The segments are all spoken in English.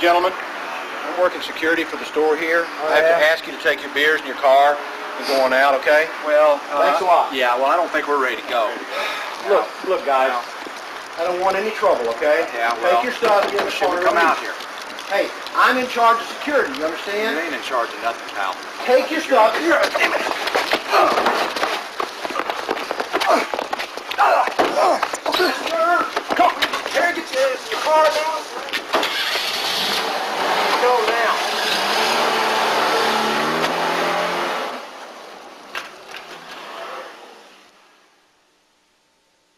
gentlemen, I'm working security for the store here. Oh, I have to ask you to take your beers in your car and go on out, okay? Well, thanks a lot. Yeah, well, I don't think we're ready to go. Look, guys. I don't want any trouble, okay? Yeah, well, take your stuff and get in the should car. we come out here? Hey, I'm in charge of security, you You understand? ain't in charge of nothing, pal. Take your stuff. Damn it. Come on, Terry, get your car now. Go now.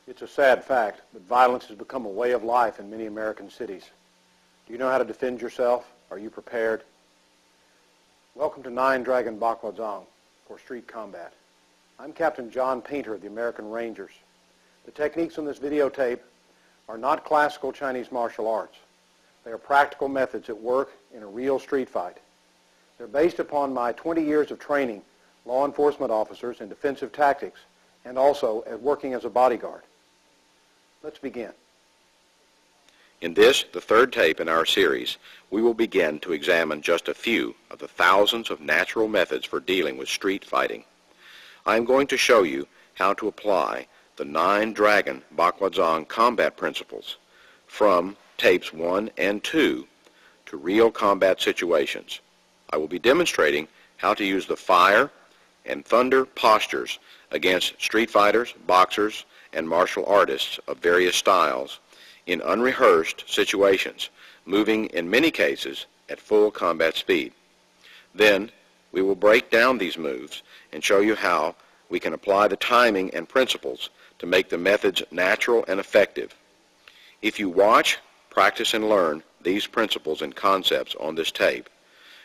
It's a sad fact, but violence has become a way of life in many American cities. Do you know how to defend yourself? Are you prepared? Welcome to Nine Dragon Bakwazang for Street Combat. I'm Captain John Painter of the American Rangers. The techniques on this videotape are not classical Chinese martial arts. They are practical methods at work in a real street fight. They're based upon my 20 years of training law enforcement officers in defensive tactics and also at working as a bodyguard. Let's begin. In this, the third tape in our series, we will begin to examine just a few of the thousands of natural methods for dealing with street fighting. I am going to show you how to apply the Nine Dragon Bakwazang combat principles from tapes 1 and 2 to real combat situations. I will be demonstrating how to use the fire and thunder postures against street fighters, boxers, and martial artists of various styles in unrehearsed situations, moving in many cases at full combat speed. Then we will break down these moves and show you how we can apply the timing and principles to make the methods natural and effective. If you watch, practice, and learn these principles and concepts on this tape,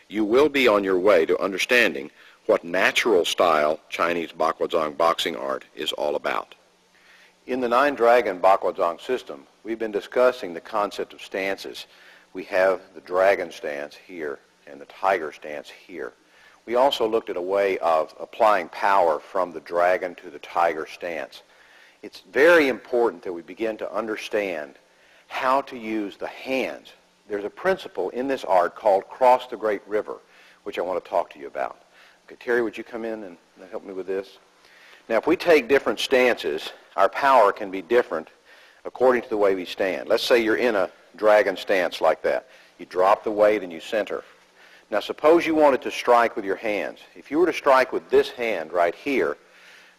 you will be on your way to understanding what natural style Chinese Bakwazang boxing art is all about. In the Nine Dragon Bakwazang system, we've been discussing the concept of stances. We have the dragon stance here and the tiger stance here. We also looked at a way of applying power from the dragon to the tiger stance. It's very important that we begin to understand how to use the hands. There's a principle in this art called cross the great river, which I want to talk to you about. Okay, Terry, would you come in and help me with this? Now, if we take different stances, our power can be different according to the way we stand. Let's say you're in a dragon stance like that. You drop the weight and you center. Now, suppose you wanted to strike with your hands. If you were to strike with this hand right here,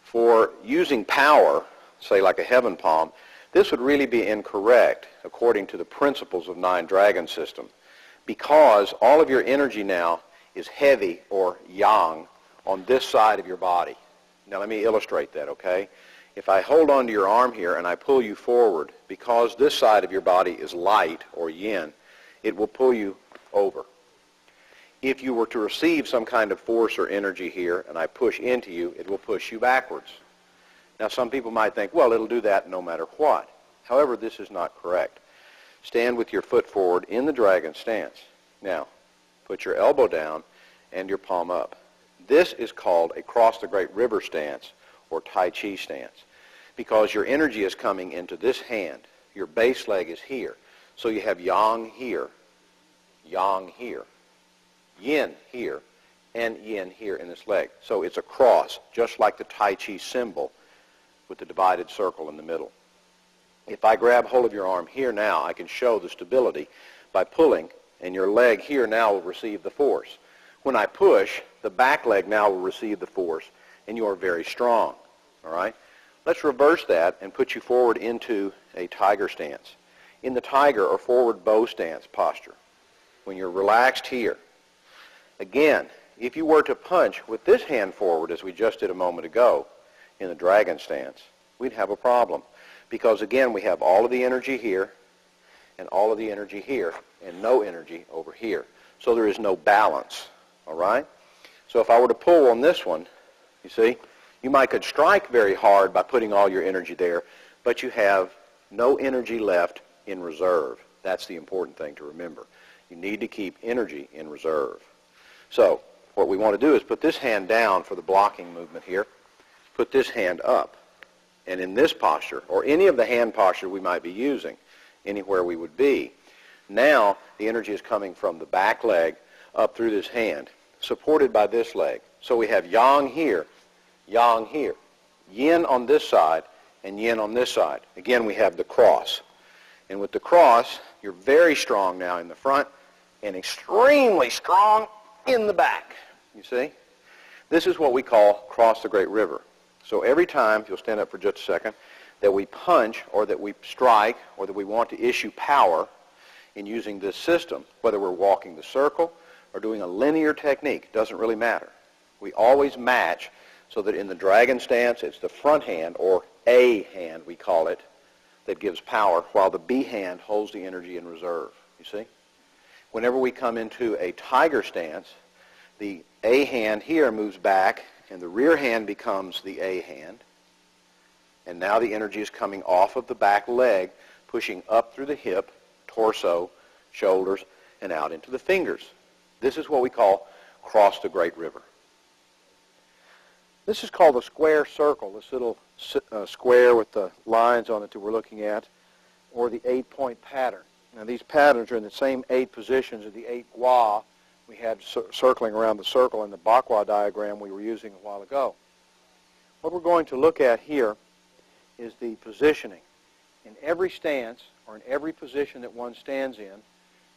for using power, say like a heaven palm, this would really be incorrect according to the principles of Nine Dragon system, because all of your energy now is heavy or yang on this side of your body. Now let me illustrate that, okay? If I hold onto your arm here and I pull you forward, because this side of your body is light or yin, it will pull you over. If you were to receive some kind of force or energy here and I push into you, it will push you backwards. Now some people might think, well, it'll do that no matter what. However, this is not correct. Stand with your foot forward in the dragon stance. Now, put your elbow down and your palm up. This is called a cross the great river stance or Tai Chi stance, because your energy is coming into this hand. Your base leg is here. So you have yang here, yin here, and yin here in this leg. So it's a cross, just like the Tai Chi symbol with the divided circle in the middle. If I grab hold of your arm here now, I can show the stability by pulling, and your leg here now will receive the force. When I push, the back leg now will receive the force, and you are very strong. All right? Let's reverse that and put you forward into a tiger stance. In the tiger or forward bow stance posture, when you're relaxed here, again, if you were to punch with this hand forward, as we just did a moment ago, in the dragon stance, we'd have a problem. Because again, we have all of the energy here, and all of the energy here, and no energy over here. So there is no balance. All right? So if I were to pull on this one, you see, you might could strike very hard by putting all your energy there, but you have no energy left in reserve. That's the important thing to remember. You need to keep energy in reserve. So what we want to do is put this hand down for the blocking movement here, put this hand up, and in this posture, or any of the hand posture we might be using, anywhere we would be, Now the energy is coming from the back leg up through this hand, supported by this leg. So we have yang here, yin on this side, and yin on this side. Again, we have the cross. And with the cross, you're very strong now in the front and extremely strong in the back. You see? This is what we call cross the great river. So every time, if you'll stand up for just a second, that we punch or that we strike or that we want to issue power in using this system, whether we're walking the circle or doing a linear technique, doesn't really matter. We always match so that in the dragon stance, it's the front hand, or A hand we call it, that gives power, while the B hand holds the energy in reserve. You see? Whenever we come into a tiger stance, the A hand here moves back, and the rear hand becomes the A hand. And now the energy is coming off of the back leg, pushing up through the hip, torso, shoulders, and out into the fingers. This is what we call cross the great river. This is called a square circle, this little square with the lines on it that we're looking at, or the 8-point pattern. Now these patterns are in the same 8 positions as the 8 gua we had circling around the circle in the Bakwa diagram we were using a while ago. What we're going to look at here is the positioning. In every stance, or in every position that one stands in,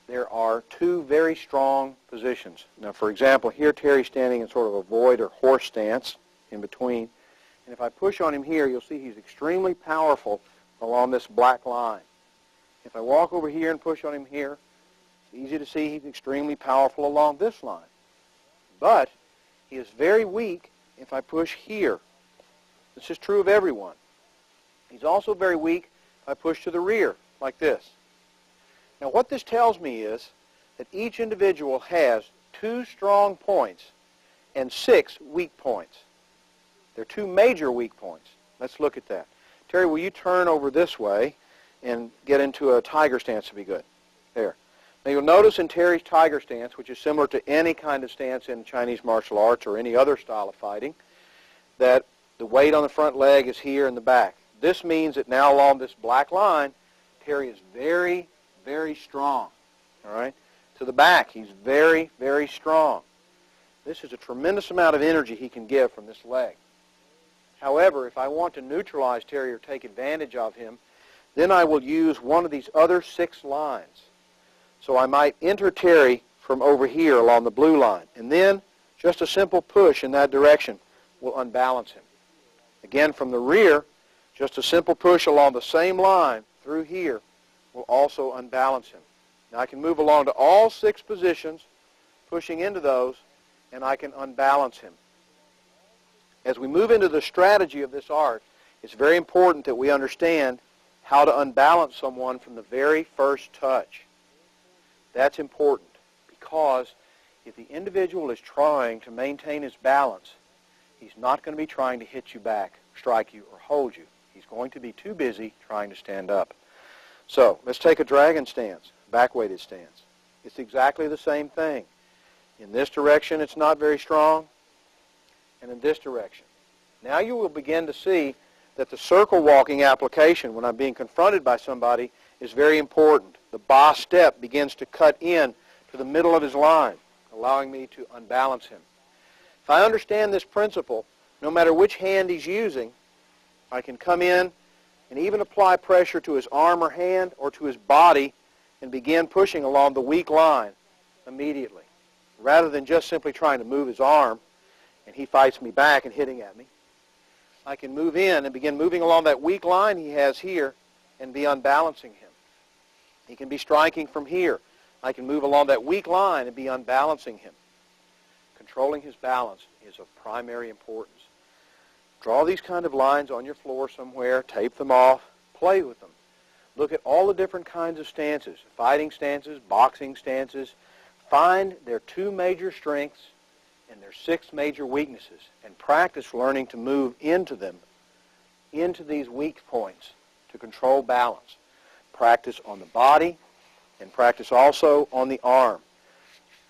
there are 2 very strong positions. Now, for example, here Terry's standing in sort of a void or horse stance in between. And if I push on him here, you'll see he's extremely powerful along this black line. If I walk over here and push on him here, it's easy to see he's extremely powerful along this line. But he is very weak if I push here. This is true of everyone. He's also very weak if I push to the rear, like this. Now what this tells me is that each individual has 2 strong points and 6 weak points. There are 2 major weak points. Let's look at that. Terry, will you turn over this way and get into a tiger stance to be good? There. Now you'll notice in Terry's tiger stance, which is similar to any kind of stance in Chinese martial arts or any other style of fighting, that the weight on the front leg is here in the back. This means that now along this black line, Terry is very, very strong. All right? To the back, he's very, very strong. This is a tremendous amount of energy he can give from this leg. However, if I want to neutralize Terry or take advantage of him, then I will use one of these other 6 lines. So I might enter Terry from over here along the blue line, and then just a simple push in that direction will unbalance him. Again, from the rear, just a simple push along the same line through here will also unbalance him. Now I can move along to all 6 positions, pushing into those, and I can unbalance him. As we move into the strategy of this art, it's very important that we understand how to unbalance someone from the very first touch. That's important because if the individual is trying to maintain his balance, he's not going to be trying to hit you back, strike you, or hold you. He's going to be too busy trying to stand up. So let's take a dragon stance, back-weighted stance. It's exactly the same thing. In this direction, it's not very strong, and in this direction. Now you will begin to see that the circle walking application, when I'm being confronted by somebody, is very important. The ba step begins to cut in to the middle of his line, allowing me to unbalance him. If I understand this principle, no matter which hand he's using, I can come in and even apply pressure to his arm or hand or to his body and begin pushing along the weak line immediately. Rather than just simply trying to move his arm and he fights me back and hitting at me, I can move in and begin moving along that weak line he has here and be unbalancing him. He can be striking from here. I can move along that weak line and be unbalancing him. Controlling his balance is of primary importance. Draw these kind of lines on your floor somewhere, tape them off, play with them. Look at all the different kinds of stances, fighting stances, boxing stances. Find their 2 major strengths and their 6 major weaknesses, and practice learning to move into them, into these weak points to control balance. Practice on the body and practice also on the arm.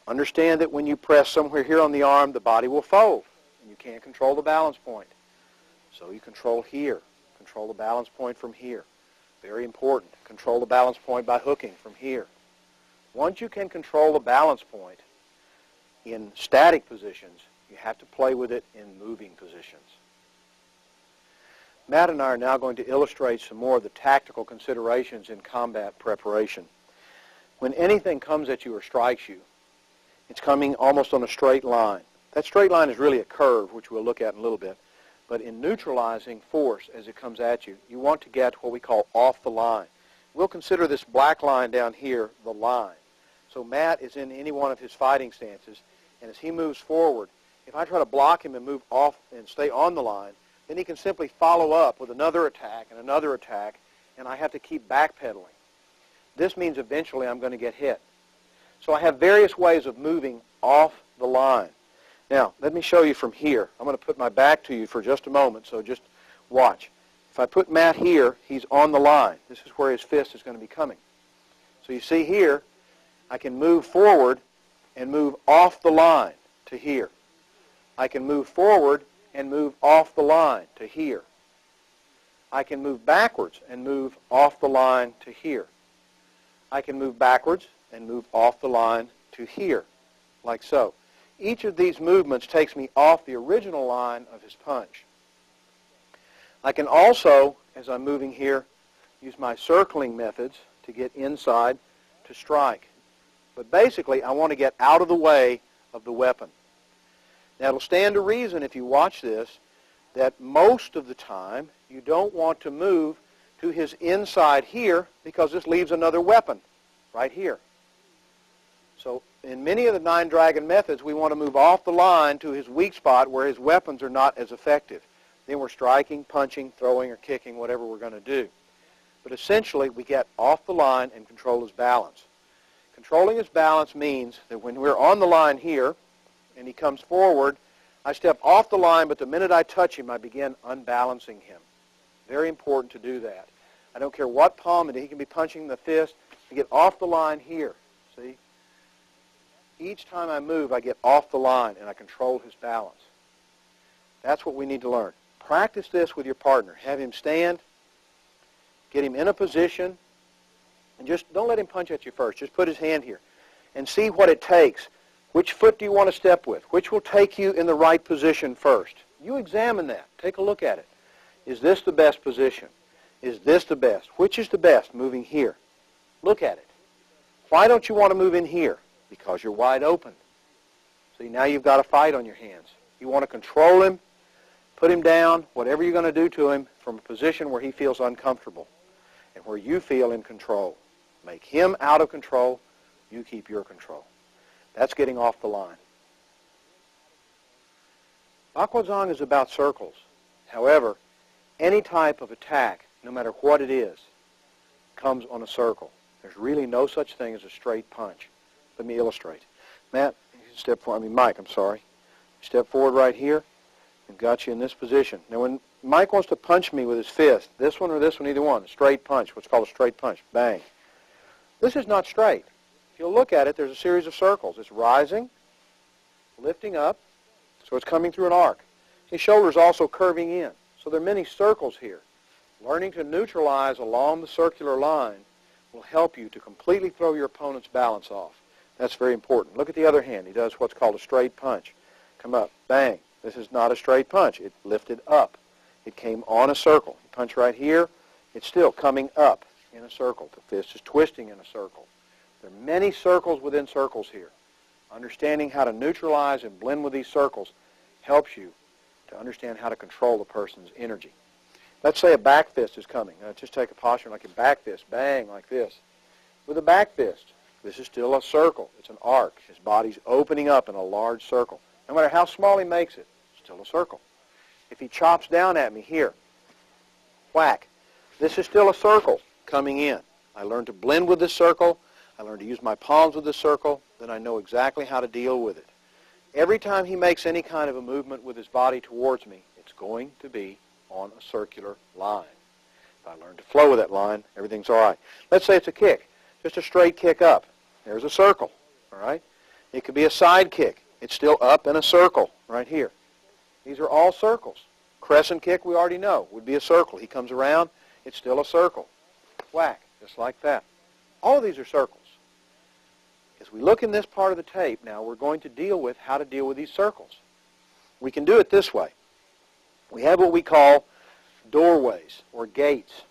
Understand that when you press somewhere here on the arm, the body will fold, and you can't control the balance point. So you control here. Control the balance point from here. Very important. Control the balance point by hooking from here. Once you can control the balance point in static positions, you have to play with it in moving positions. Matt and I are now going to illustrate some more of the tactical considerations in combat preparation. When anything comes at you or strikes you, it's coming almost on a straight line. That straight line is really a curve, which we'll look at in a little bit. But in neutralizing force as it comes at you, you want to get what we call off the line. We'll consider this black line down here the line. So Matt is in any one of his fighting stances, and as he moves forward, if I try to block him and move off and stay on the line, then he can simply follow up with another attack, and I have to keep backpedaling. This means eventually I'm going to get hit. So I have various ways of moving off the line. Now, let me show you from here. I'm going to put my back to you for just a moment, so just watch. If I put Matt here, he's on the line. This is where his fist is going to be coming. So you see here, I can move forward and move off the line to here. I can move forward and move off the line to here. I can move backwards and move off the line to here. I can move backwards and move off the line to here, like so. Each of these movements takes me off the original line of his punch. I can also, as I'm moving here, use my circling methods to get inside to strike. But basically, I want to get out of the way of the weapon. Now, it'll stand to reason if you watch this that most of the time you don't want to move to his inside here because this leaves another weapon right here. So in many of the Nine Dragon methods, we want to move off the line to his weak spot where his weapons are not as effective. Then we're striking, punching, throwing, or kicking, whatever we're going to do. But essentially, we get off the line and control his balance. Controlling his balance means that when we're on the line here and he comes forward, I step off the line, but the minute I touch him, I begin unbalancing him. Very important to do that. I don't care what palm it is. He can be punching the fist. I get off the line here. See? Each time I move, I get off the line and I control his balance. That's what we need to learn. Practice this with your partner. Have him stand, get him in a position, and just don't let him punch at you first. Just put his hand here and see what it takes. Which foot do you want to step with? Which will take you in the right position first? You examine that. Take a look at it. Is this the best position? Is this the best? Which is the best? Moving here. Look at it. Why don't you want to move in here? Because you're wide open. See, now you've got a fight on your hands. You want to control him, put him down, whatever you're going to do to him from a position where he feels uncomfortable and where you feel in control. Make him out of control. You keep your control. That's getting off the line. Bakwazang is about circles. However, any type of attack, no matter what it is, comes on a circle. There's really no such thing as a straight punch. Let me illustrate. Matt, step forward. Mike, I'm sorry. Step forward right here and got you in this position. Now, when Mike wants to punch me with his fist, this one or this one, either one, a straight punch, what's called a straight punch. Bang. This is not straight. If you'll look at it, there's a series of circles. It's rising, lifting up, so it's coming through an arc. His shoulder's also curving in. So there are many circles here. Learning to neutralize along the circular line will help you to completely throw your opponent's balance off. That's very important. Look at the other hand. He does what's called a straight punch. Come up, bang. This is not a straight punch. It lifted up. It came on a circle. You punch right here. It's still coming up in a circle. The fist is twisting in a circle. There are many circles within circles here. Understanding how to neutralize and blend with these circles helps you to understand how to control the person's energy. Let's say a back fist is coming. Now, just take a posture like a back fist, bang, like this. With a back fist, this is still a circle. It's an arc. His body's opening up in a large circle. No matter how small he makes it, it's still a circle. If he chops down at me here, whack, this is still a circle coming in. I learn to blend with this circle. I learn to use my palms with this circle. Then I know exactly how to deal with it. Every time he makes any kind of a movement with his body towards me, it's going to be on a circular line. If I learn to flow with that line, everything's all right. Let's say it's a kick, just a straight kick up. There's a circle, all right? It could be a side kick. It's still up in a circle right here. These are all circles. Crescent kick, we already know, would be a circle. He comes around, it's still a circle. Whack, just like that. All of these are circles. As we look in this part of the tape now, we're going to deal with how to deal with these circles. We can do it this way. We have what we call doorways or gates.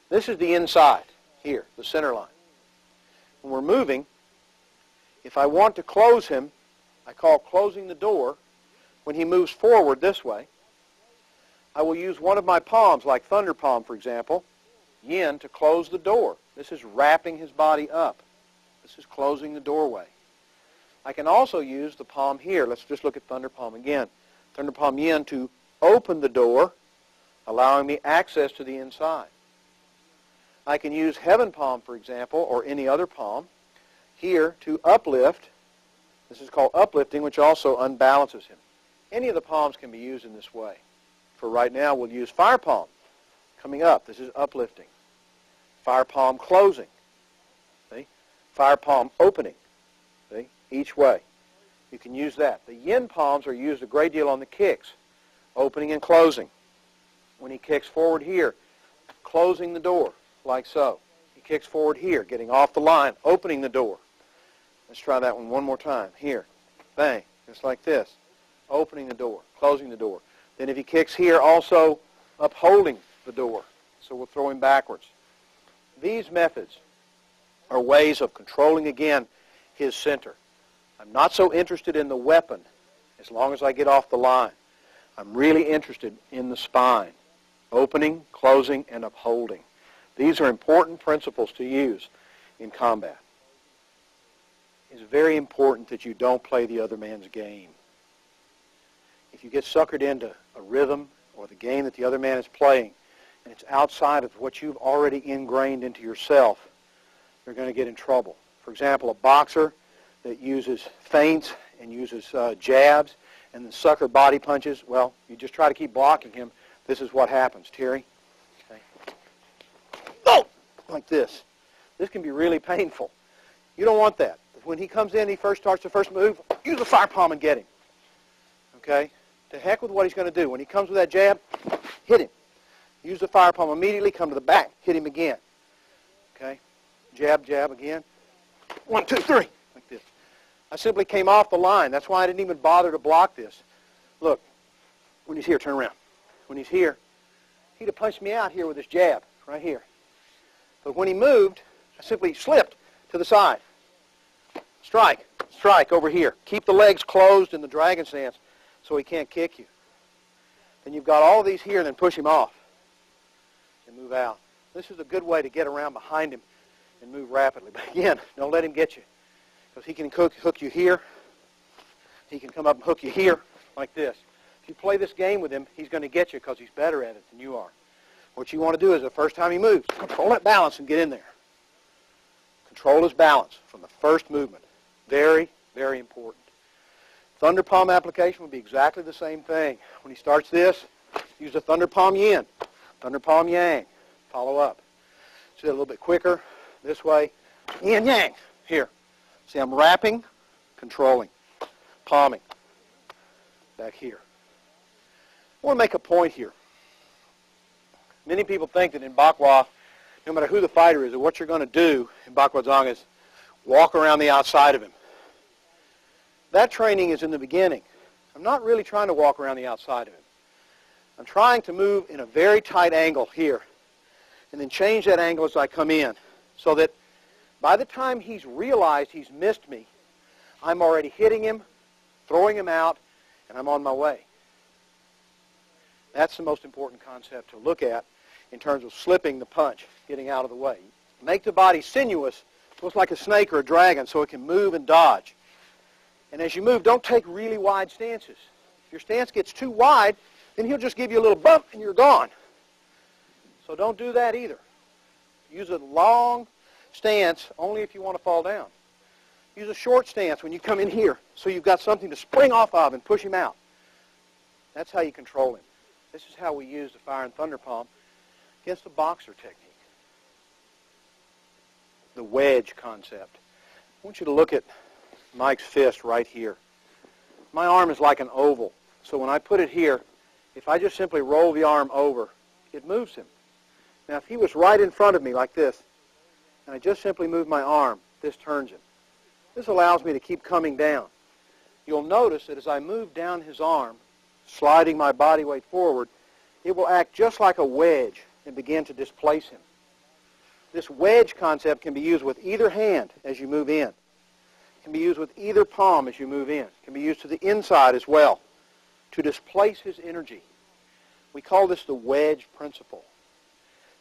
This is the inside here, the center line. When we're moving, if I want to close him, I call closing the door. When he moves forward this way, I will use one of my palms, like Thunder Palm, for example, yin, to close the door. This is wrapping his body up. This is closing the doorway. I can also use the palm here. Let's just look at Thunder Palm again. Thunder Palm yin to open the door, allowing me access to the inside. I can use Heaven Palm, for example, or any other palm, here to uplift. This is called uplifting, which also unbalances him. Any of the palms can be used in this way. For right now, we'll use Fire Palm. Coming up, this is uplifting. Fire Palm closing. See? Fire Palm opening. See? Each way. You can use that. The Yin palms are used a great deal on the kicks, opening and closing. When he kicks forward here, closing the door, like so. He kicks forward here, getting off the line, opening the door. Let's try that one more time. Here. Bang. Just like this. Opening the door, closing the door. Then if he kicks here, also upholding the door. So we'll throw him backwards. These methods are ways of controlling, again, his center. I'm not so interested in the weapon as long as I get off the line. I'm really interested in the spine. Opening, closing, and upholding. These are important principles to use in combat. It's very important that you don't play the other man's game. If you get suckered into a rhythm or the game that the other man is playing, and it's outside of what you've already ingrained into yourself, you're going to get in trouble. For example, a boxer that uses feints and uses jabs and then sucker body punches, well, you just try to keep blocking him. This is what happens. Terry? Okay. Oh! Like this. This can be really painful. You don't want that. When he comes in, he first starts the first move, use the fire palm and get him. Okay? To heck with what he's going to do. When he comes with that jab, hit him. Use the fire palm immediately, come to the back, hit him again. Okay? Jab, jab again. 1, 2, 3. Like this. I simply came off the line. That's why I didn't even bother to block this. Look, when he's here, turn around. When he's here, he'd have punched me out here with his jab, right here. But when he moved, I simply slipped to the side. Strike, strike over here. Keep the legs closed in the dragon stance so he can't kick you. Then you've got all these here, and then push him off and move out. This is a good way to get around behind him and move rapidly. But again, don't let him get you, because he can hook you here. He can come up and hook you here like this. If you play this game with him, he's going to get you because he's better at it than you are. What you want to do is the first time he moves, control that balance and get in there. Control his balance from the first movement. Very, very important. Thunder Palm application would be exactly the same thing. When he starts this, use the Thunder Palm Yin, Thunder Palm Yang. Follow up. See it a little bit quicker. This way. Yin, Yang. Here. See, I'm wrapping, controlling, palming. Back here. I want to make a point here. Many people think that in Bakwa, no matter who the fighter is, or what you're going to do in Bakwa Dzong is walk around the outside of him. That training is in the beginning. I'm not really trying to walk around the outside of him. I'm trying to move in a very tight angle here and then change that angle as I come in so that by the time he's realized he's missed me, I'm already hitting him, throwing him out, and I'm on my way. That's the most important concept to look at in terms of slipping the punch, getting out of the way. Make the body sinuous, looks like a snake or a dragon, so it can move and dodge. And as you move, don't take really wide stances. If your stance gets too wide, then he'll just give you a little bump and you're gone. So don't do that either. Use a long stance only if you want to fall down. Use a short stance when you come in here so you've got something to spring off of and push him out. That's how you control him. This is how we use the Fire and Thunder Palm against the boxer technique. The wedge concept. I want you to look at Mike's fist right here. My arm is like an oval. So when I put it here, if I just simply roll the arm over, it moves him. Now if he was right in front of me like this, and I just simply move my arm, this turns him. This allows me to keep coming down. You'll notice that as I move down his arm, sliding my body weight forward, it will act just like a wedge and begin to displace him. This wedge concept can be used with either hand as you move in. It can be used with either palm as you move in. It can be used to the inside as well to displace his energy. We call this the wedge principle.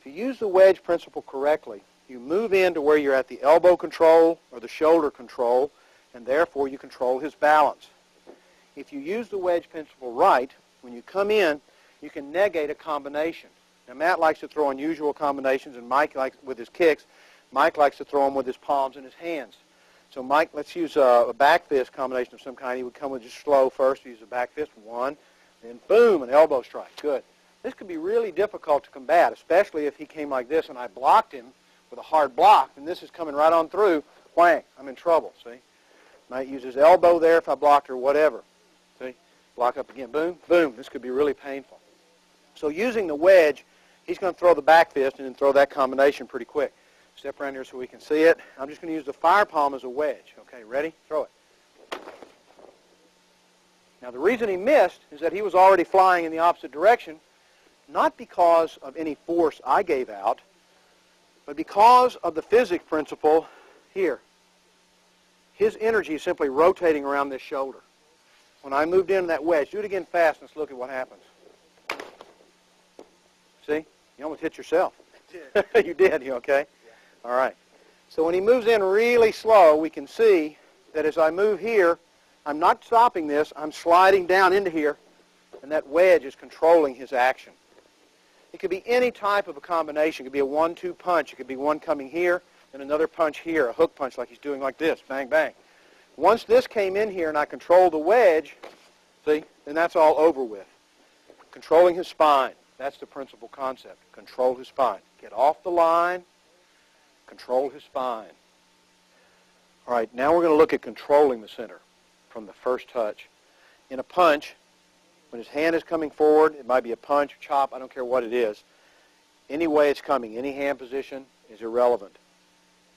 If you use the wedge principle correctly, you move into where you're at the elbow control or the shoulder control, and therefore you control his balance. If you use the wedge principle right, when you come in, you can negate a combination. Now, Matt likes to throw unusual combinations, and Mike likes with his kicks. Mike likes to throw them with his palms and his hands. So, Mike, let's use a back fist combination of some kind. He would come with just slow first. Use a back fist, one, then boom, an elbow strike. Good. This could be really difficult to combat, especially if he came like this and I blocked him with a hard block, and this is coming right on through. Whang, I'm in trouble, see? Might use his elbow there if I blocked or whatever. See? Block up again. Boom, boom. This could be really painful. So using the wedge, he's going to throw the back fist and then throw that combination pretty quick. Step around here so we can see it. I'm just going to use the fire palm as a wedge. Okay, ready? Throw it. Now, the reason he missed is that he was already flying in the opposite direction, not because of any force I gave out, but because of the physics principle here. His energy is simply rotating around this shoulder. When I moved into that wedge, do it again fast and let's look at what happens. See? You almost hit yourself. I did. You did, you okay? Yeah. All right. So when he moves in really slow, we can see that as I move here, I'm not stopping this, I'm sliding down into here, and that wedge is controlling his action. It could be any type of a combination. It could be a 1-2 punch. It could be one coming here and another punch here, a hook punch like he's doing like this, bang, bang. Once this came in here and I controlled the wedge, see, then that's all over with. Controlling his spine. That's the principal concept. Control his spine. Get off the line. Control his spine. All right, now we're going to look at controlling the center from the first touch. In a punch, when his hand is coming forward, it might be a punch, chop, I don't care what it is. Any way it's coming, any hand position is irrelevant.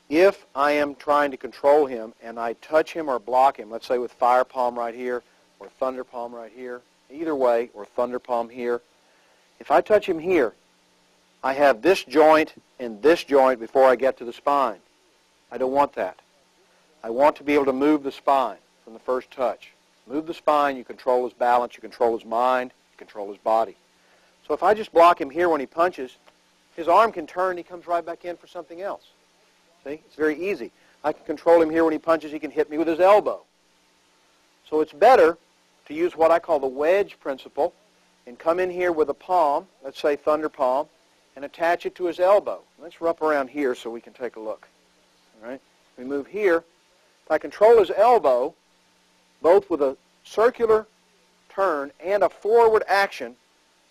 If I am trying to control him and I touch him or block him, let's say with fire palm right here or thunder palm right here, either way, or thunder palm here, if I touch him here, I have this joint and this joint before I get to the spine. I don't want that. I want to be able to move the spine from the first touch. Move the spine, you control his balance, you control his mind, you control his body. So if I just block him here when he punches, his arm can turn and he comes right back in for something else. See? It's very easy. I can control him here when he punches, he can hit me with his elbow. So it's better to use what I call the wedge principle and come in here with a palm, let's say thunder palm, and attach it to his elbow. Let's wrap around here so we can take a look. All right? We move here. If I control his elbow, both with a circular turn and a forward action,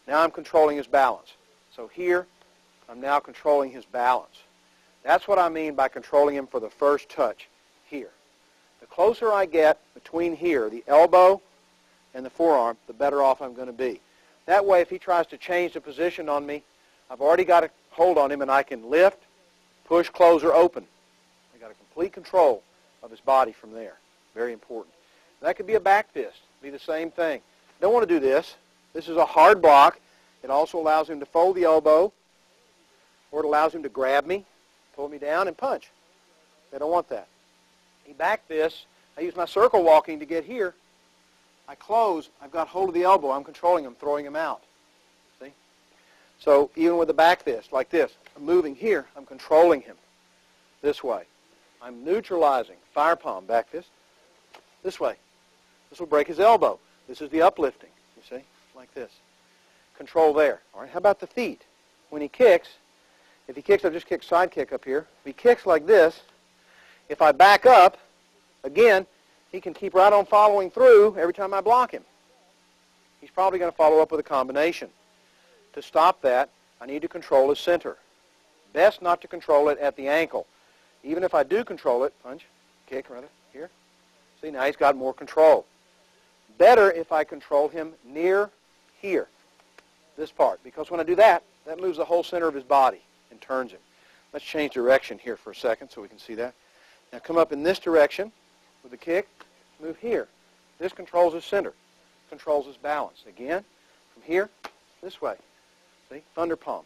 now I'm controlling his balance. So here, I'm now controlling his balance. That's what I mean by controlling him for the first touch here. The closer I get between here, the elbow and the forearm, the better off I'm going to be. That way, if he tries to change the position on me, I've already got a hold on him and I can lift, push, close, or open. I've got a complete control of his body from there. Very important. That could be a back fist. Be the same thing. Don't want to do this. This is a hard block. It also allows him to fold the elbow, or it allows him to grab me, pull me down, and punch. I don't want that. He back fists. I use my circle walking to get here. I close. I've got hold of the elbow. I'm controlling him, throwing him out. See? So even with the back fist, like this, I'm moving here. I'm controlling him this way. I'm neutralizing. Fire palm, back fist, this way. This will break his elbow. This is the uplifting, you see, like this. Control there. All right, how about the feet? When he kicks, if he kicks, I've just kicked side kick up here. If he kicks like this, if I back up, again, he can keep right on following through every time I block him. He's probably going to follow up with a combination. To stop that, I need to control his center. Best not to control it at the ankle. Even if I do control it, punch, kick rather, here. See, now he's got more control. Better if I control him near here, this part, because when I do that, that moves the whole center of his body and turns him. Let's change direction here for a second so we can see that. Now come up in this direction. with the kick, move here. This controls his center, controls his balance. Again, from here, this way. See, thunder palm.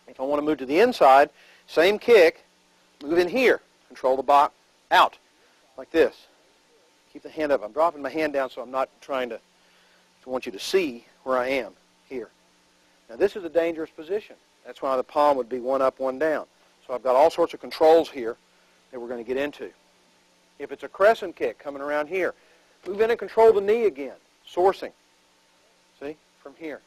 If I want to move to the inside, same kick, move in here, control the box out, like this. Keep the hand up. I'm dropping my hand down so I'm not trying to want you to see where I am here. Now this is a dangerous position. That's why the palm would be one up, one down. So I've got all sorts of controls here that we're going to get into. If it's a crescent kick coming around here, move in and control the knee again, sourcing. See, from here.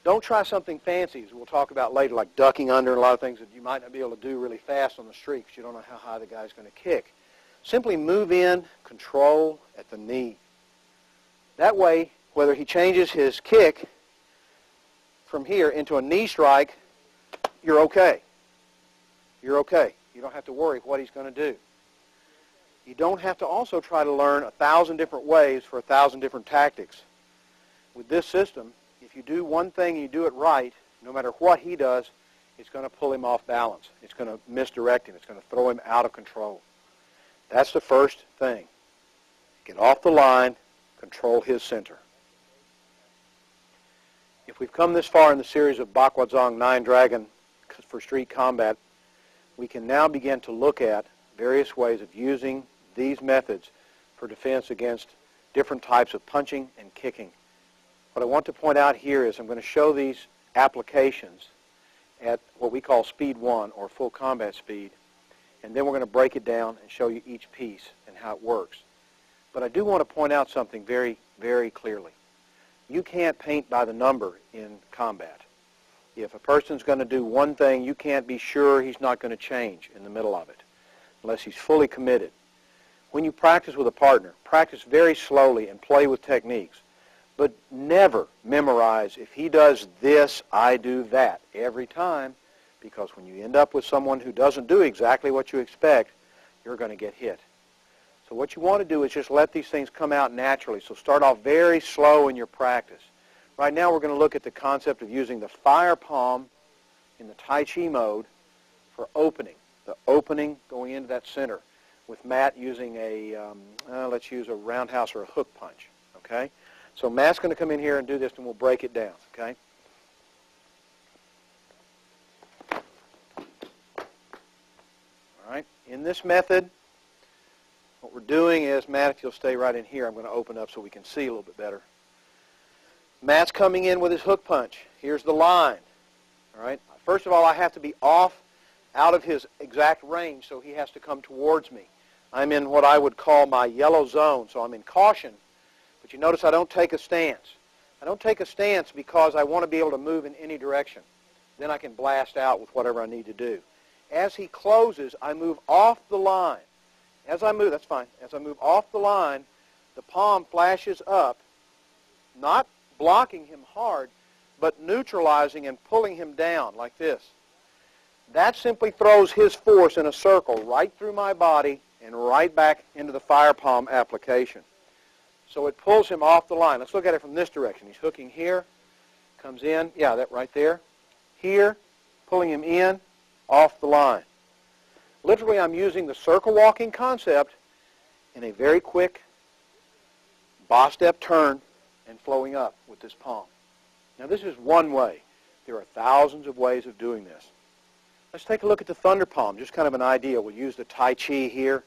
Don't try something fancy, as we'll talk about later, like ducking under and a lot of things that you might not be able to do really fast on the street because you don't know how high the guy's going to kick. Simply move in, control at the knee. That way, whether he changes his kick from here into a knee strike, you're okay. You're okay. You don't have to worry what he's going to do. You don't have to also try to learn 1,000 different ways for 1,000 different tactics. With this system, if you do one thing and you do it right, no matter what he does, it's going to pull him off balance. It's going to misdirect him. It's going to throw him out of control. That's the first thing. Get off the line, control his center. If we've come this far in the series of Bakwazang Nine Dragon for street combat, we can now begin to look at various ways of using these methods for defense against different types of punching and kicking. What I want to point out here is I'm going to show these applications at what we call speed 1 or full combat speed, and then we're going to break it down and show you each piece and how it works. But I do want to point out something very, very clearly. You can't paint by the number in combat. If a person's going to do one thing, you can't be sure he's not going to change in the middle of it unless he's fully committed. When you practice with a partner, practice very slowly and play with techniques. But never memorize, if he does this, I do that every time, because when you end up with someone who doesn't do exactly what you expect, you're going to get hit. So what you want to do is just let these things come out naturally. So start off very slow in your practice. Right now we're going to look at the concept of using the fire palm in the Tai Chi mode for opening. The opening going into that center with Matt using a, let's use a roundhouse or a hook punch. Okay? So Matt's going to come in here and do this and we'll break it down. Okay? All right. In this method, what we're doing is, Matt, if you'll stay right in here, I'm going to open up so we can see a little bit better. Matt's coming in with his hook punch. Here's the line. All right. First of all, I have to be off out of his exact range, so he has to come towards me. I'm in what I would call my yellow zone, so I'm in caution. But you notice I don't take a stance. I don't take a stance because I want to be able to move in any direction. Then I can blast out with whatever I need to do. As he closes, I move off the line. As I move, that's fine. As I move off the line, the palm flashes up, not blocking him hard, but neutralizing and pulling him down like this. That simply throws his force in a circle right through my body and right back into the fire palm application. So it pulls him off the line. Let's look at it from this direction. He's hooking here, comes in, yeah, that right there. Here, pulling him in, off the line. Literally, I'm using the circle walking concept in a very quick boss-step turn and flowing up with this palm. Now, this is one way. There are thousands of ways of doing this. Let's take a look at the thunder palm, just kind of an idea. We'll use the Tai Chi here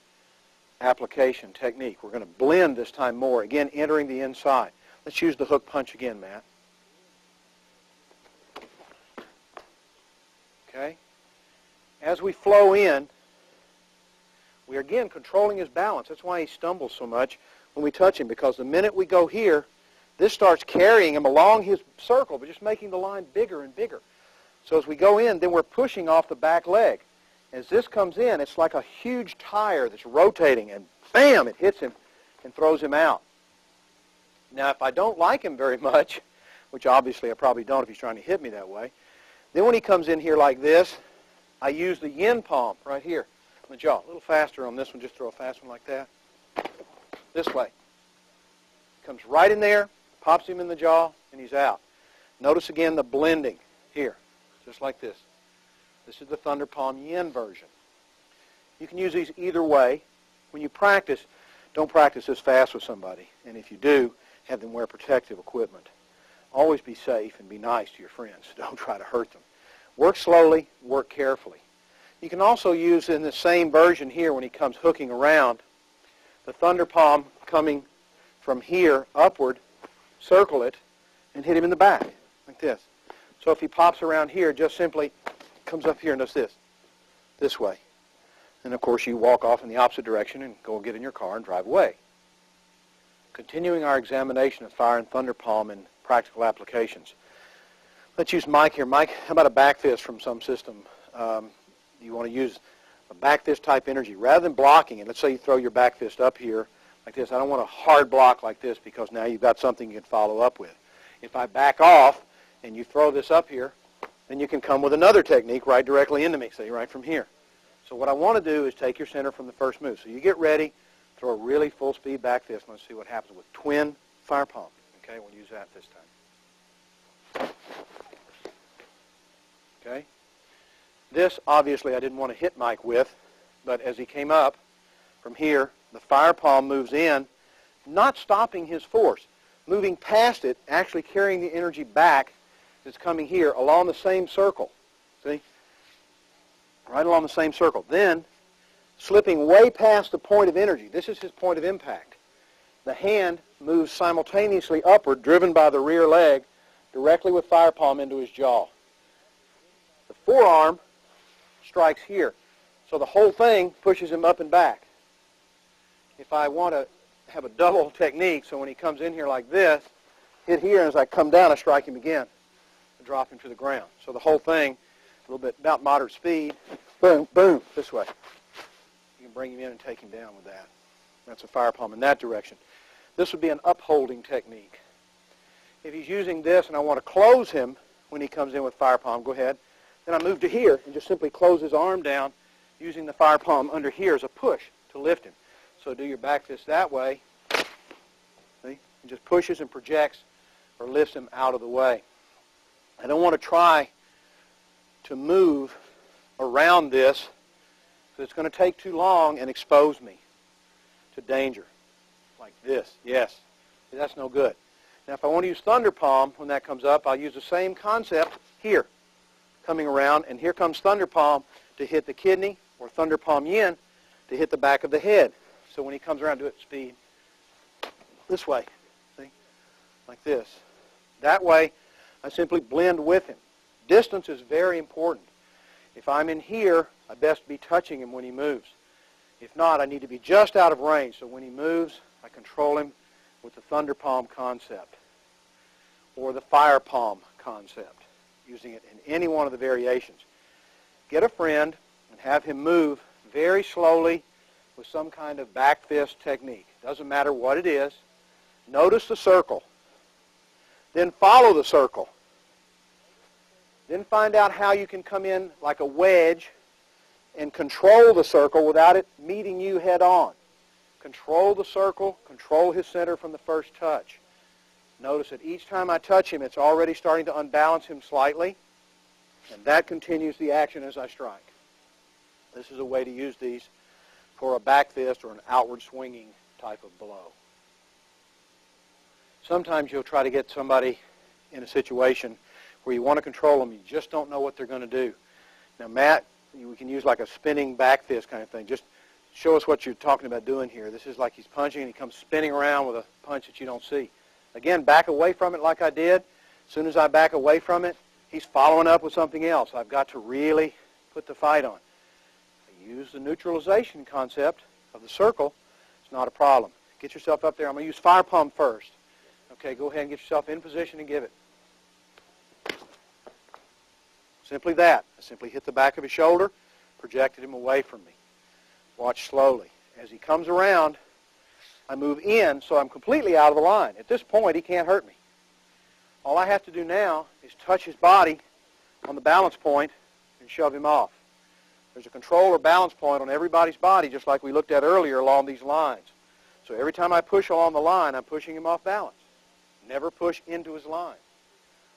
application technique. We're going to blend this time more, again, entering the inside. Let's use the hook punch again, Matt. Okay? As we flow in, we are again controlling his balance. That's why he stumbles so much when we touch him, because the minute we go here, this starts carrying him along his circle, but just making the line bigger and bigger. So as we go in, then we're pushing off the back leg. As this comes in, it's like a huge tire that's rotating, and bam, it hits him and throws him out. Now, if I don't like him very much, which obviously I probably don't if he's trying to hit me that way, then when he comes in here like this, I use the yin palm right here on the jaw. A little faster on this one, just throw a fast one like that. This way. Comes right in there, pops him in the jaw, and he's out. Notice again the blending here, just like this. This is the thunder palm yin version. You can use these either way. when you practice, don't practice this fast with somebody. And if you do, have them wear protective equipment. Always be safe and be nice to your friends. Don't try to hurt them. Work slowly, work carefully. You can also use in the same version here when he comes hooking around, the thunder palm coming from here upward, circle it, and hit him in the back, like this. So if he pops around here, just simply comes up here and does this way. And of course you walk off in the opposite direction and go get in your car and drive away. Continuing our examination of fire and thunder palm in practical applications. Let's use Mike here. Mike, how about a back fist from some system? You want to use a back fist type energy. Rather than blocking it, let's say you throw your back fist up here like this. I don't want a hard block like this because now you've got something you can follow up with. If I back off and you throw this up here, then you can come with another technique right directly into me, say right from here. So what I want to do is take your center from the first move. So you get ready, throw a really full speed back fist. Let's see what happens with twin fire palm. Okay, we'll use that this time. Okay. This, obviously, I didn't want to hit Mike with, but as he came up from here, the fire palm moves in, not stopping his force, moving past it, actually carrying the energy back that's coming here along the same circle. See? Right along the same circle. Then, slipping way past the point of energy. This is his point of impact. The hand moves simultaneously upward, driven by the rear leg, directly with fire palm into his jaw. The forearm strikes here. So the whole thing pushes him up and back. If I want to have a double technique, so when he comes in here like this, hit here, and as I come down, I strike him again and drop him to the ground. So the whole thing, a little bit about moderate speed, boom, boom, this way. You can bring him in and take him down with that. That's a fire palm in that direction. This would be an upholding technique. If he's using this and I want to close him when he comes in with fire palm, go ahead. Then I move to here and just simply close his arm down using the fire palm under here as a push to lift him. So do your back fist that way. See? It just pushes and projects or lifts him out of the way. I don't want to try to move around this because it's going to take too long and expose me to danger. Like this. Yes. That's no good. Now if I want to use thunder palm when that comes up, I'll use the same concept here. Coming around, and here comes thunder palm to hit the kidney, or thunder palm yin to hit the back of the head. So when he comes around, do it speed. This way. See? Like this. That way, I simply blend with him. Distance is very important. If I'm in here, I best be touching him when he moves. If not, I need to be just out of range. So when he moves, I control him with the thunder palm concept or the fire palm concept, using it in any one of the variations. Get a friend and have him move very slowly with some kind of back fist technique. Doesn't matter what it is. Notice the circle. Then follow the circle. Then find out how you can come in like a wedge and control the circle without it meeting you head on. Control the circle, control his center from the first touch. Notice that each time I touch him, it's already starting to unbalance him slightly, and that continues the action as I strike. This is a way to use these for a back fist or an outward swinging type of blow. Sometimes you'll try to get somebody in a situation where you want to control them, you just don't know what they're going to do. Now, Matt, we can use like a spinning back fist kind of thing. Just show us what you're talking about doing here. This is like he's punching and he comes spinning around with a punch that you don't see. Again, back away from it like I did. As soon as I back away from it, he's following up with something else. I've got to really put the fight on. I use the neutralization concept of the circle. It's not a problem. Get yourself up there. I'm going to use fire palm first. Okay, go ahead and get yourself in position and give it. Simply that. I simply hit the back of his shoulder, projected him away from me. Watch slowly. As he comes around, I move in, so I'm completely out of the line. At this point, he can't hurt me. All I have to do now is touch his body on the balance point and shove him off. There's a control or balance point on everybody's body, just like we looked at earlier along these lines. So every time I push along the line, I'm pushing him off balance. Never push into his line.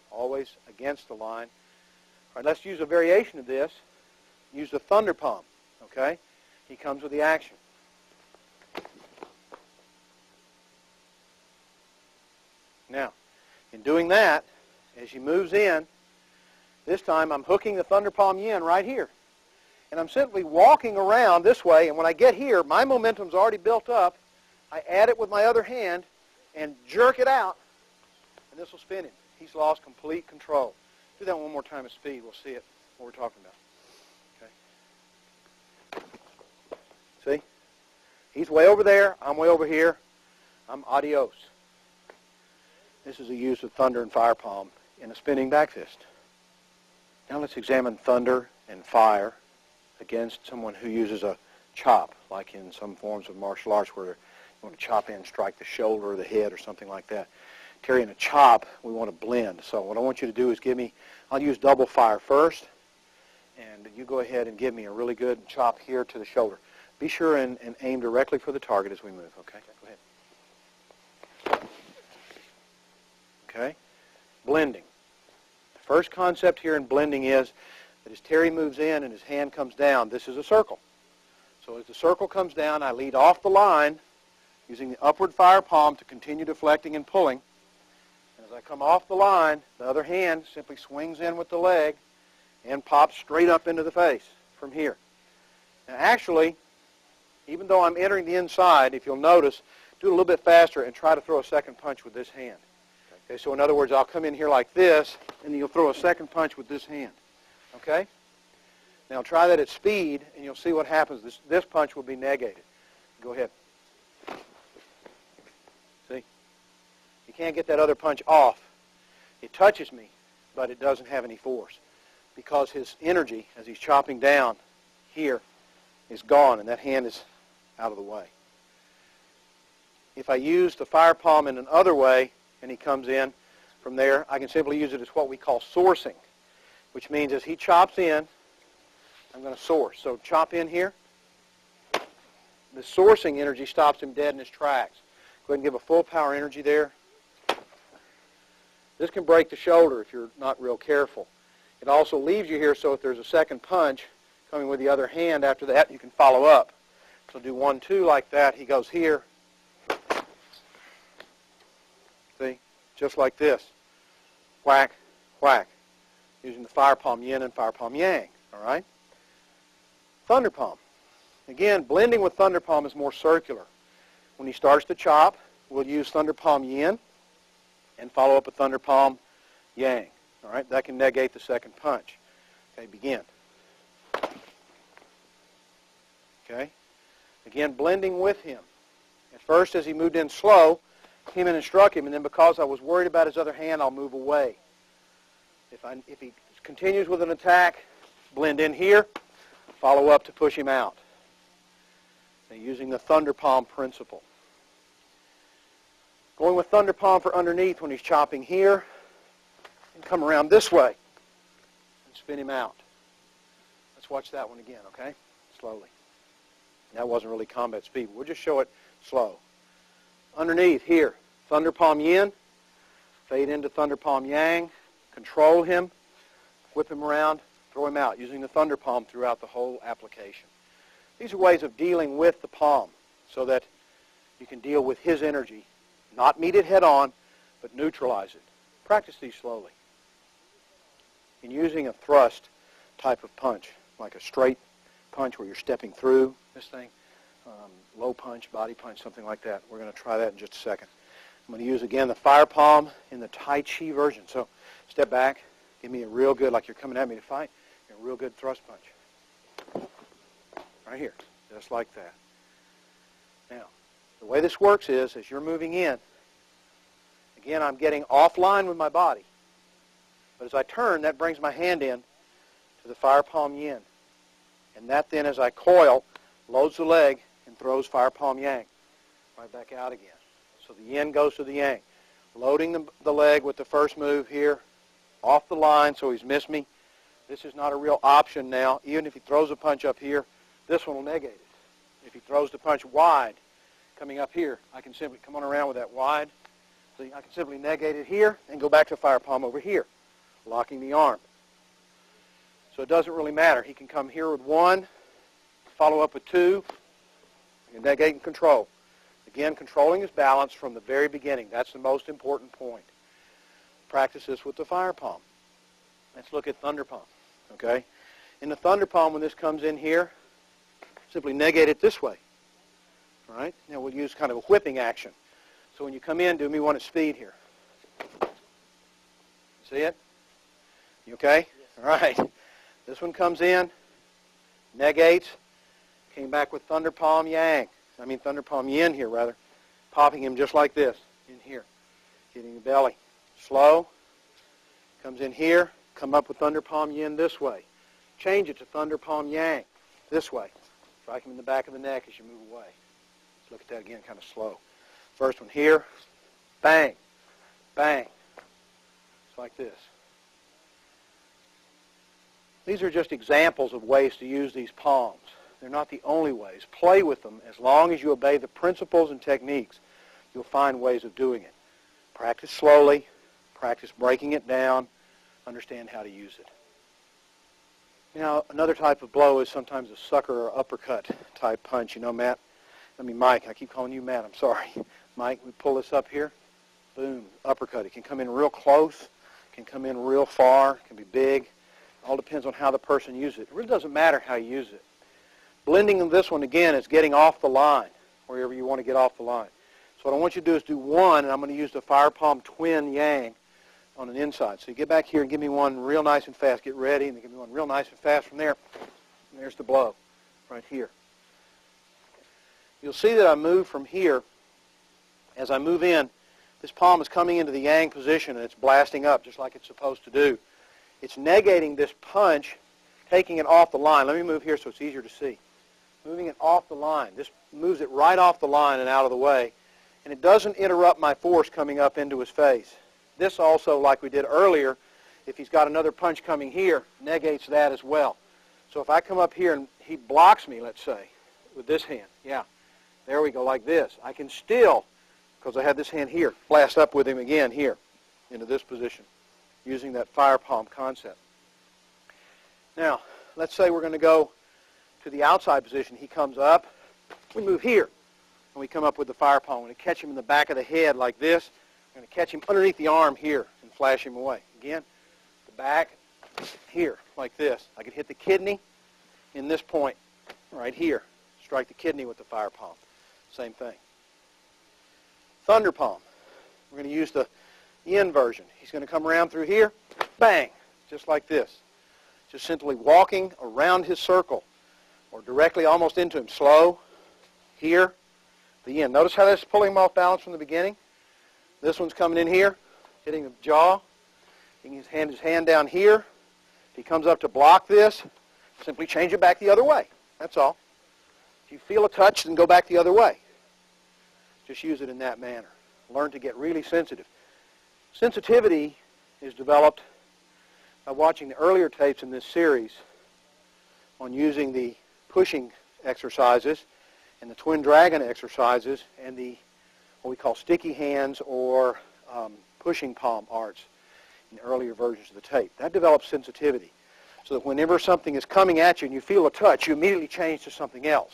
Always against the line. All right, let's use a variation of this. Use the thunder palm, okay? He comes with the action. In doing that, as he moves in, this time I'm hooking the Thunder Palm Yin right here. And I'm simply walking around this way, and when I get here, my momentum's already built up. I add it with my other hand and jerk it out, and this will spin him. He's lost complete control. Do that one more time at speed. We'll see it, what we're talking about. Okay. See? He's way over there. I'm way over here. I'm adios. This is a use of thunder and fire palm in a spinning back fist. Now let's examine thunder and fire against someone who uses a chop, like in some forms of martial arts where you want to chop in, strike the shoulder or the head or something like that. Terry, in a chop, we want to blend. So what I want you to do is give me, I'll use double fire first, and you go ahead and give me a really good chop here to the shoulder. Be sure and aim directly for the target as we move, okay? Go ahead. Okay? Blending. The first concept here in blending is that as Terry moves in and his hand comes down, this is a circle. So as the circle comes down, I lead off the line using the upward fire palm to continue deflecting and pulling. And as I come off the line, the other hand simply swings in with the leg and pops straight up into the face from here. Now actually, even though I'm entering the inside, if you'll notice, do it a little bit faster and try to throw a second punch with this hand. Okay, so in other words, I'll come in here like this, and you'll throw a second punch with this hand. Okay? Now try that at speed, and you'll see what happens. This punch will be negated. Go ahead. See? You can't get that other punch off. It touches me, but it doesn't have any force because his energy, as he's chopping down here, is gone, and that hand is out of the way. If I use the fire palm in another way, and he comes in from there, I can simply use it as what we call sourcing, which means as he chops in, I'm going to source. So chop in here. The sourcing energy stops him dead in his tracks. Go ahead and give a full power energy there. This can break the shoulder if you're not real careful. It also leaves you here, so if there's a second punch coming with the other hand after that, you can follow up. So do 1, 2 like that. He goes here. See? Just like this. Whack, whack. Using the fire palm yin and fire palm yang. All right? Thunder palm. Again, blending with thunder palm is more circular. When he starts to chop, we'll use thunder palm yin and follow up with thunder palm yang. All right? That can negate the second punch. Okay, begin. Okay? Again, blending with him. At first, as he moved in slow, came in and struck him, and then because I was worried about his other hand, I'll move away. If he continues with an attack, blend in here, follow up to push him out. Now, using the thunder palm principle. Going with thunder palm for underneath when he's chopping here, and come around this way and spin him out. Let's watch that one again, okay? Slowly. That wasn't really combat speed. We'll just show it slow. Underneath here, thunder palm yin, fade into thunder palm yang, control him, whip him around, throw him out, using the thunder palm throughout the whole application. These are ways of dealing with the palm so that you can deal with his energy, not meet it head on, but neutralize it. Practice these slowly. In using a thrust type of punch, like a straight punch where you're stepping through this thing, low punch, body punch, something like that. We're going to try that in just a second. I'm going to use, again, the fire palm in the Tai Chi version. So step back, give me a real good, like you're coming at me to fight, a real good thrust punch. Right here, just like that. Now, the way this works is, as you're moving in, again, I'm getting offline with my body. But as I turn, that brings my hand in to the fire palm yin. And that then, as I coil, loads the leg and throws fire palm yang right back out again. So the yin goes to the yang. Loading the leg with the first move here, off the line so he's missed me. This is not a real option now. Even if he throws a punch up here, this one will negate it. If he throws the punch wide, coming up here, I can simply come on around with that wide. So I can simply negate it here and go back to fire palm over here, locking the arm. So it doesn't really matter. He can come here with 1, follow up with 2, and negate and control. Again, controlling his balance from the very beginning. That's the most important point. practice this with the fire palm. Let's look at thunder palm, okay? In the thunder palm, when this comes in here, simply negate it this way, all right? Now we'll use kind of a whipping action. So when you come in, do me one at speed here. See it? You okay? Yes. All right. This one comes in, negates, came back with thunder palm thunder palm yin here rather, popping him just like this in here, hitting the belly. Slow, comes in here, come up with thunder palm yin this way. Change it to thunder palm yang this way. Strike him in the back of the neck as you move away. Let's look at that again, kind of slow. First one here, bang, bang. It's like this. These are just examples of ways to use these palms. They're not the only ways. Play with them. As long as you obey the principles and techniques, you'll find ways of doing it. Practice slowly. Practice breaking it down. Understand how to use it. Now, another type of blow is sometimes a sucker or uppercut type punch. You know, Matt? Mike. I keep calling you Matt. I'm sorry. Mike, we pull this up here. Boom. Uppercut. It can come in real close. It can come in real far. It can be big. All depends on how the person uses it. It really doesn't matter how you use it. Blending of this one, again, is getting off the line, wherever you want to get off the line. So what I want you to do is do one, and I'm going to use the fire palm twin yang on an inside. So you get back here and give me one real nice and fast. Get ready, and then give me one real nice and fast from there. And there's the blow right here. You'll see that I move from here. As I move in, this palm is coming into the yang position, and it's blasting up just like it's supposed to do. It's negating this punch, taking it off the line. Let me move here so it's easier to see. Moving it off the line. This moves it right off the line and out of the way. And it doesn't interrupt my force coming up into his face. This also, like we did earlier, if he's got another punch coming here, negates that as well. So if I come up here and he blocks me, let's say, with this hand, there we go, like this. I can still, because I have this hand here, blast up with him again here into this position, using that fire palm concept. Now, let's say we're going to go to the outside position. He comes up. We move here, and we come up with the fire palm. We're going to catch him in the back of the head like this. We're going to catch him underneath the arm here and flash him away. Again, the back here like this. I can hit the kidney in this point right here. Strike the kidney with the fire palm. Same thing. Thunder palm. We're going to use the yin version. He's going to come around through here, bang, just like this. Just simply walking around his circle or directly almost into him. Slow, here, the yin. Notice how this is pulling him off balance from the beginning? This one's coming in here, hitting the jaw, hitting his hand down here. If he comes up to block this, simply change it back the other way. That's all. If you feel a touch, then go back the other way. Just use it in that manner. Learn to get really sensitive. Sensitivity is developed by watching the earlier tapes in this series on using the pushing exercises and the twin dragon exercises and the what we call sticky hands or pushing palm arts in the earlier versions of the tape. That develops sensitivity so that whenever something is coming at you and you feel a touch, you immediately change to something else.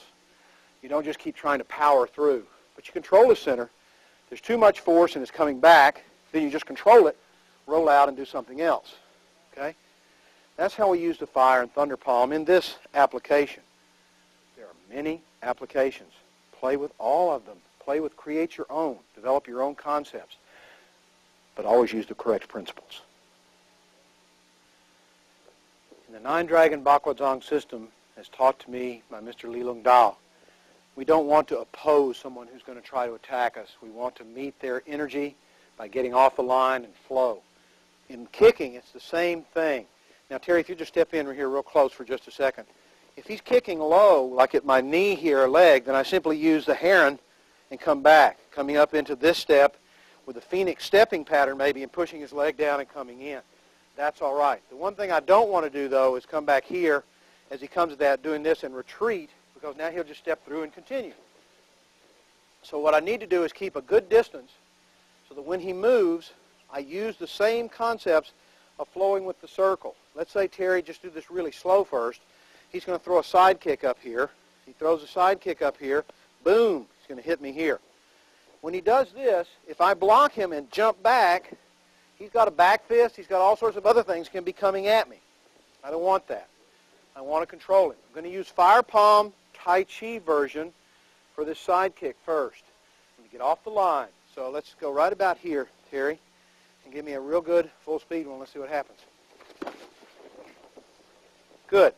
You don't just keep trying to power through. But you control the center. If there's too much force and it's coming back, then you just control it, roll out, and do something else. Okay? That's how we use the fire and thunder palm in this application. There are many applications. Play with all of them. Create your own. Develop your own concepts. But always use the correct principles. In the Nine-Dragon Bakwazang system, as taught to me by Mr. Li Lung Dao, we don't want to oppose someone who's going to try to attack us. We want to meet their energy by getting off the line and flow. In kicking, it's the same thing. Now, Terry, if you just step in here real close for just a second. If he's kicking low, like at my knee here or leg, then I simply use the heron and come back, coming up into this step with a phoenix stepping pattern maybe and pushing his leg down and coming in. That's all right. The one thing I don't want to do, though, is come back here as he comes to that, doing this and retreat, because now he'll just step through and continue. So what I need to do is keep a good distance so that when he moves, I use the same concepts of flowing with the circle. Let's say Terry just do this really slow first. He's going to throw a side kick up here. He throws a side kick up here. Boom. He's going to hit me here. When he does this, if I block him and jump back, He's got a back fist. He's got all sorts of other things can be coming at me. I don't want that. I want to control him. I'm going to use fire palm Tai Chi version for this side kick first. I'm going to get off the line. So let's go right about here, Terry, and give me a real good full speed one. Let's see what happens. Good.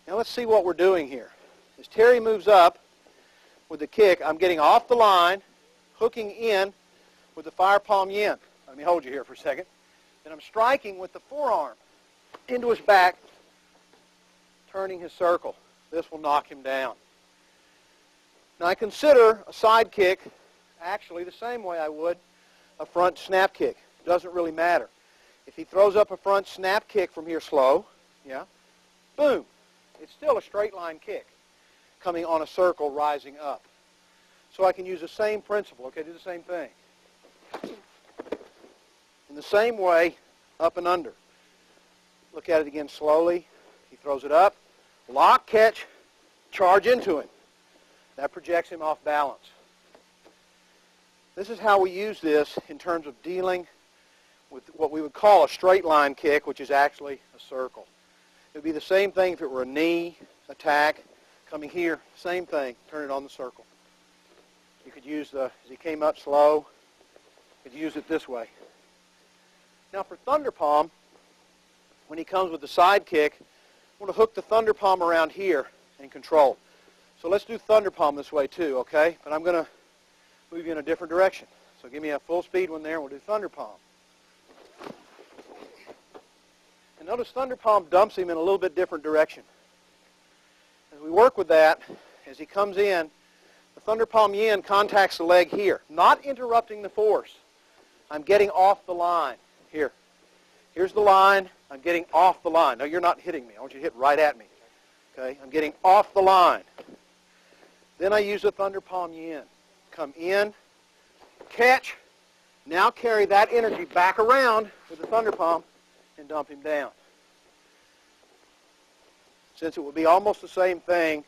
Now let's see what we're doing here. As Terry moves up with the kick, I'm getting off the line, hooking in with the fire palm yin. Let me hold you here for a second. Then I'm striking with the forearm into his back, turning his circle. This will knock him down. Now I consider a side kick actually the same way I would a front snap kick. Doesn't really matter. If he throws up a front snap kick from here slow, yeah, boom. It's still a straight line kick coming on a circle rising up. So I can use the same principle. Okay, do the same thing. In the same way, up and under. Look at it again slowly. He throws it up. Lock, catch, charge into him. That projects him off balance. This is how we use this in terms of dealing with what we would call a straight line kick, which is actually a circle. It would be the same thing if it were a knee attack coming here. Same thing. Turn it on the circle. You could use as he came up slow, you could use it this way. Now for Thunder Palm, when he comes with the side kick, I want to hook the Thunder Palm around here and control. So let's do Thunder Palm this way too, okay? But I'm going to move you in a different direction. So give me a full speed one there and we'll do Thunder Palm. And notice Thunder Palm dumps him in a little bit different direction. As we work with that, as he comes in, the Thunder Palm Yin contacts the leg here, not interrupting the force. I'm getting off the line. Here. Here's the line. I'm getting off the line. No, you're not hitting me. I want you to hit right at me. Okay? I'm getting off the line. Then I use the Thunder Palm Yin. Come in, catch, now carry that energy back around with the Thunder Palm and dump him down. Since it would be almost the same thing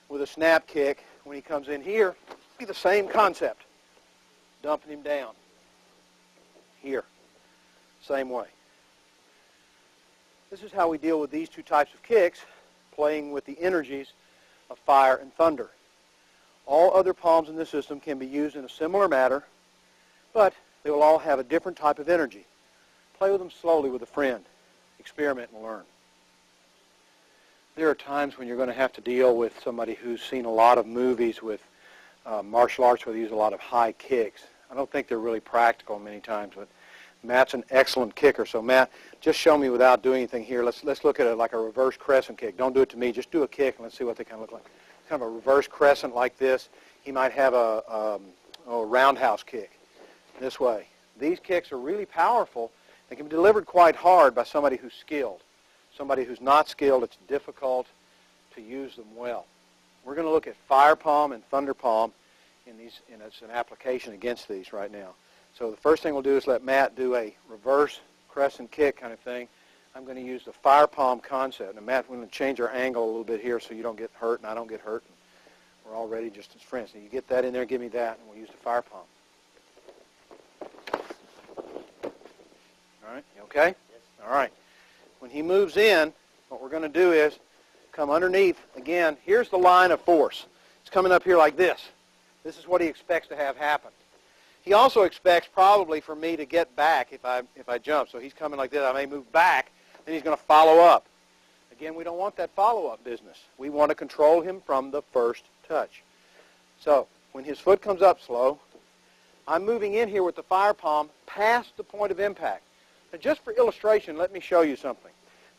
with a snap kick, when he comes in here, it'll be the same concept. Dumping him down. Here. Same way. This is how we deal with these two types of kicks, playing with the energies of fire and thunder. All other palms in this system can be used in a similar manner, but they will all have a different type of energy. Play with them slowly with a friend. Experiment and learn. There are times when you're going to have to deal with somebody who's seen a lot of movies with martial arts where they use a lot of high kicks. I don't think they're really practical many times, but Matt's an excellent kicker. So Matt, just show me without doing anything here. Let's look at it like a reverse crescent kick. Don't do it to me. Just do a kick and let's see what they kind of look like. Kind of a reverse crescent like this. He might have a roundhouse kick this way. These kicks are really powerful. They can be delivered quite hard by somebody who's skilled. Somebody who's not skilled, it's difficult to use them well. We're going to look at fire palm and thunder palm in it's an application against these right now. So the first thing we'll do is let Matt do a reverse crescent kick kind of thing. I'm going to use the fire palm concept. Now Matt, we're going to change our angle a little bit here so you don't get hurt and I don't get hurt. We're already just as friends. So you get that in there, give me that, and we'll use the fire palm. All right, you okay? Yes. All right. When he moves in, what we're going to do is come underneath. Again, here's the line of force. It's coming up here like this. This is what he expects to have happen. He also expects probably for me to get back if I jump. So he's coming like this. I may move back, then he's going to follow up. Again, we don't want that follow-up business. We want to control him from the first touch. So when his foot comes up slow, I'm moving in here with the fire palm past the point of impact. Now just for illustration, let me show you something.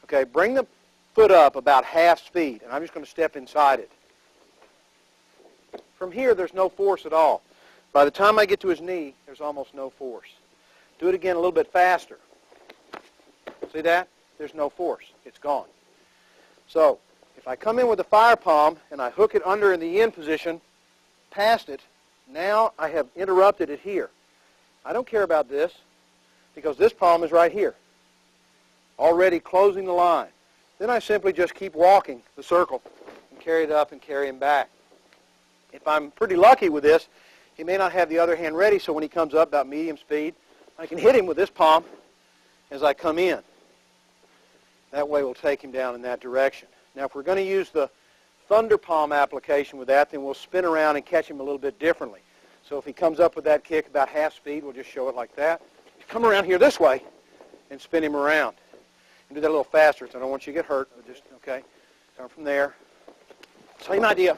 Okay, bring the foot up about half speed, and I'm just going to step inside it. From here, there's no force at all. By the time I get to his knee, there's almost no force. Do it again a little bit faster. See that? There's no force. It's gone. So if I come in with the fire palm and I hook it under in the in position, past it, now I have interrupted it here. I don't care about this because this palm is right here, already closing the line. Then I simply just keep walking the circle and carry it up and carry him back. If I'm pretty lucky with this, he may not have the other hand ready, so when he comes up about medium speed, I can hit him with this palm as I come in. That way we'll take him down in that direction. Now if we're going to use the thunder palm application with that, then we'll spin around and catch him a little bit differently. So if he comes up with that kick about half speed, we'll just show it like that. Come around here this way and spin him around. And do that a little faster, so I don't want you to get hurt. Just, okay, come from there. Same idea,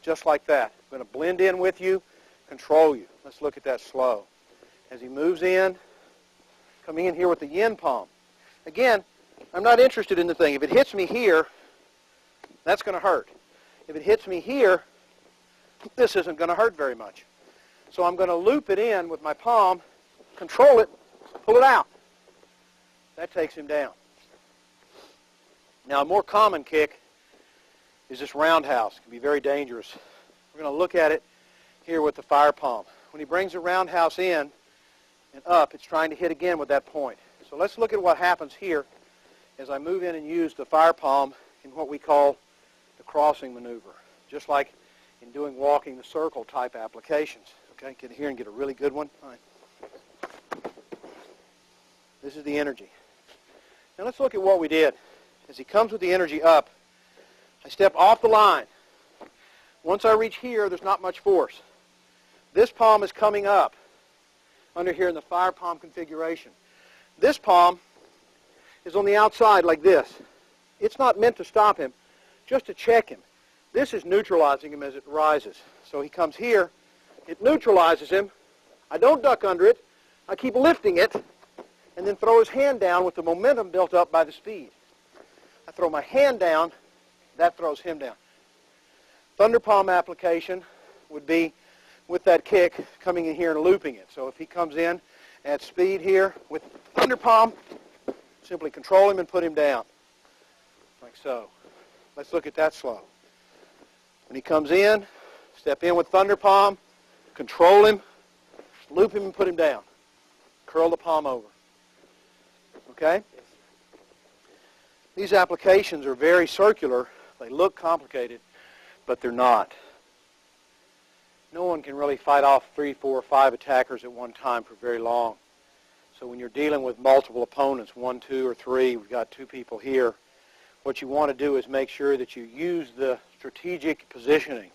just like that. I'm going to blend in with you, control you. Let's look at that slow. As he moves in, coming in here with the yin palm. Again, I'm not interested in the thing. If it hits me here, that's going to hurt. If it hits me here, this isn't going to hurt very much. So I'm going to loop it in with my palm, control it, pull it out. That takes him down. Now a more common kick is this roundhouse. It can be very dangerous. We're going to look at it here with the fire palm. When he brings the roundhouse in and up, it's trying to hit again with that point. So let's look at what happens here as I move in and use the fire palm in what we call the crossing maneuver, just like in doing walking the circle type applications. Okay, get here and get a really good one. All right. This is the energy. Now let's look at what we did. As he comes with the energy up, I step off the line. Once I reach here, there's not much force. This palm is coming up under here in the fire palm configuration. This palm is on the outside like this. It's not meant to stop him, just to check him. This is neutralizing him as it rises. So he comes here, it neutralizes him. I don't duck under it. I keep lifting it and then throw his hand down with the momentum built up by the speed. I throw my hand down, that throws him down. Thunder palm application would be with that kick coming in here and looping it. So if he comes in at speed here with thunder palm, simply control him and put him down, like so. Let's look at that slow. When he comes in, step in with thunder palm, control him, loop him and put him down. Curl the palm over. Okay? These applications are very circular. They look complicated, but they're not. No one can really fight off 3, 4, 5 attackers at one time for very long. So when you're dealing with multiple opponents, 1, 2, or 3, we've got 2 people here, what you want to do is make sure that you use the strategic positioning.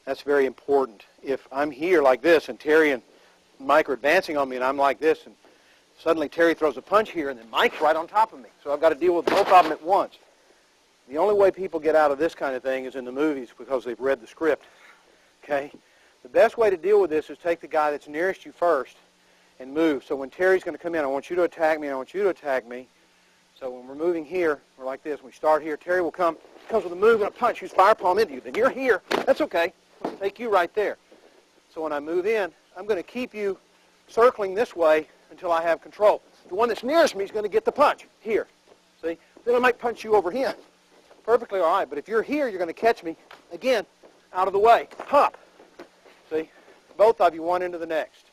That's very important. If I'm here like this and Terry and Mike are advancing on me and I'm like this and suddenly Terry throws a punch here and then Mike's right on top of me. So I've got to deal with both of them at once. The only way people get out of this kind of thing is in the movies because they've read the script. Okay? The best way to deal with this is take the guy that's nearest you first and move. So when Terry's going to come in, I want you to attack me, I want you to attack me. So when we're moving here, we're like this. When we start here, Terry will come, comes with a move and a punch, use fire palm into you. Then you're here. That's okay. I'll take you right there. So when I move in, I'm going to keep you circling this way until I have control. The one that's nearest me is going to get the punch here. See? Then I might punch you over here. Perfectly all right. But if you're here, you're going to catch me, again, out of the way. Hop. See? Both of you, one into the next.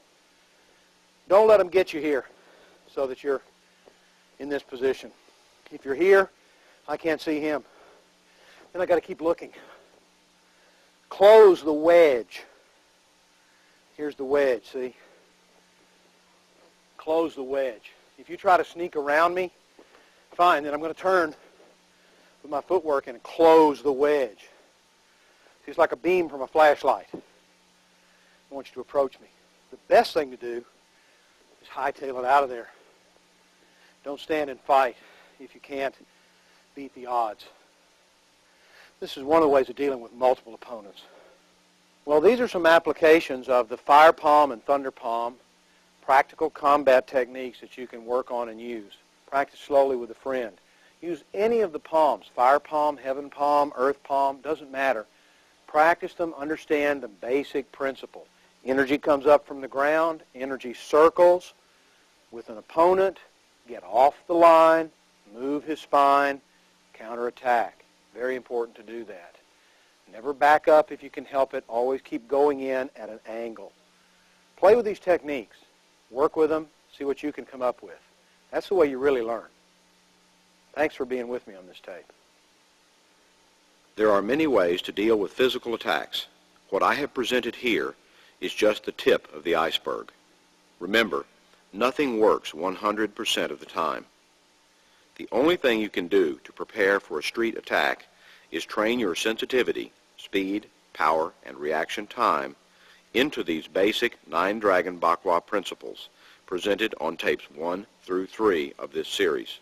Don't let them get you here so that you're in this position. If you're here, I can't see him. Then I've got to keep looking. Close the wedge. Here's the wedge, see? Close the wedge. If you try to sneak around me, fine, then I'm going to turn with my footwork and close the wedge. It's like a beam from a flashlight. I want you to approach me. The best thing to do is hightail it out of there. Don't stand and fight if you can't beat the odds. This is one of the ways of dealing with multiple opponents. Well, these are some applications of the fire palm and thunder palm, practical combat techniques that you can work on and use. Practice slowly with a friend. Use any of the palms, fire palm, heaven palm, earth palm, doesn't matter. Practice them, understand the basic principle. Energy comes up from the ground, energy circles with an opponent, get off the line, move his spine, counterattack. Very important to do that. Never back up if you can help it. Always keep going in at an angle. Play with these techniques. Work with them. See what you can come up with. That's the way you really learn. Thanks for being with me on this tape. There are many ways to deal with physical attacks. What I have presented here is just the tip of the iceberg. Remember, Nothing works 100% of the time. The only thing you can do to prepare for a street attack is train your sensitivity, speed, power, and reaction time into these basic 9 Dragon Bakwa principles presented on tapes 1 through 3 of this series.